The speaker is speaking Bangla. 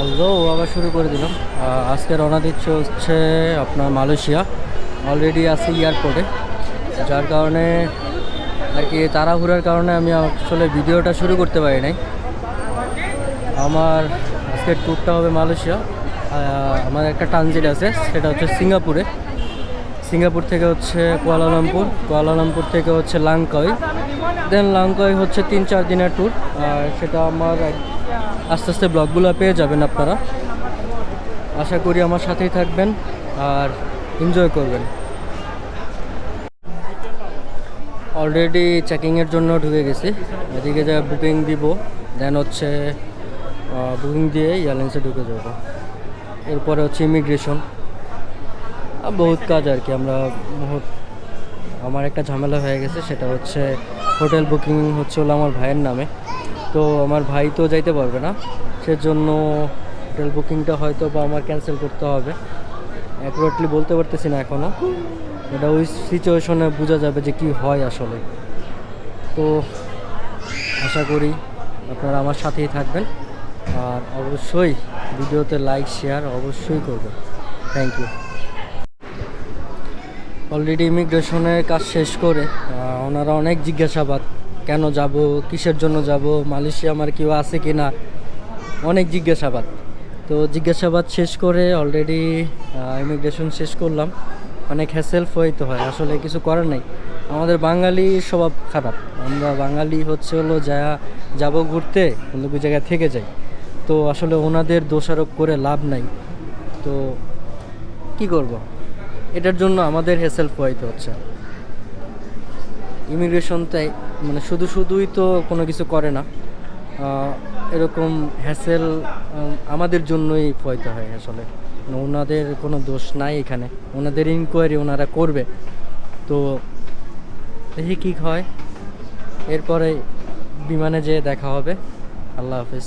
হ্যালো, আবার শুরু করে দিলাম। আজকে রওনা দিচ্ছে হচ্ছে আপনার মালয়েশিয়া। অলরেডি আছি এয়ারপোর্টে, যার কারণে আর কি তাড়াহুড়ার কারণে আমি আসলে ভিডিওটা শুরু করতে পারি নাই। আমার আজকের ট্যুরটা হবে মালয়েশিয়া। আমার একটা ট্রানজিট আছে, সেটা হচ্ছে সিঙ্গাপুরে। সিঙ্গাপুর থেকে হচ্ছে কুয়ালালামপুর, কুয়ালালামপুর থেকে হচ্ছে লাংকাই, দেন লাংকাই হচ্ছে 3-4 দিনের ট্যুর। আর সেটা আমার আস্তে আস্তে ব্লগগুলো পেয়ে যাবেন আপনারা। আশা করি আমার সাথেই থাকবেন আর এনজয় করবেন। অলরেডি চেকিংয়ের জন্য ঢুকে গেছি, এদিকে যা বুকিং দিব, দেন হচ্ছে বুকিং দিয়ে এয়ারলাইন্সে ঢুকে যাব। এরপরে হচ্ছে ইমিগ্রেশন, বহুত কাজ আর কি। আমার একটা ঝামেলা হয়ে গেছে, সেটা হচ্ছে হোটেল বুকিং হচ্ছে হলো আমার ভাইয়ের নামে। তো আমার ভাই তো যাইতে পারবে না, সেজন্য হোটেল বুকিংটা হয়তো বা আমার ক্যান্সেল করতে হবে। অ্যাকুরেটলি বলতে পারতেছি না এখনও, এটা ওই সিচুয়েশনে বোঝা যাবে যে কি হয় আসলে। তো আশা করি আপনারা আমার সাথেই থাকবেন, আর অবশ্যই ভিডিওতে লাইক শেয়ার অবশ্যই করবেন। Thank you. অলরেডি ইমিগ্রেশনের কাজ শেষ করে ওনারা অনেক জিজ্ঞাসাবাদ, কেন যাব, কিসের জন্য যাব, মালয়েশিয়া আমার কেউ আছে কি না, অনেক জিজ্ঞাসাবাদ। তো জিজ্ঞাসাবাদ শেষ করে অলরেডি ইমিগ্রেশন শেষ করলাম। অনেক হ্যাসেল হইতে হয়, আসলে কিছু করার নেই। আমাদের বাঙালি স্বভাব খারাপ, আমরা বাঙালি হচ্ছে হলো যাব ঘুরতে, অন্য কোনো জায়গায় থেকে যাই। তো আসলে ওনাদের দোষারোপ করে লাভ নাই। তো কি করব, এটার জন্য আমাদের হ্যাসেল পোহাইতে হচ্ছে। ইমিগ্রেশনটাই মানে শুধুই তো কোনো কিছু করে না, এরকম হ্যাসেল আমাদের জন্যই পোহাইতে হয় আসলে। মানে ওনাদের কোনো দোষ নাই এখানে, ওনাদের ইনকোয়ারি ওনারা করবে। তো দেখি কী হয়, এরপরে বিমানে যেয়ে দেখা হবে। আল্লাহ হাফিজ।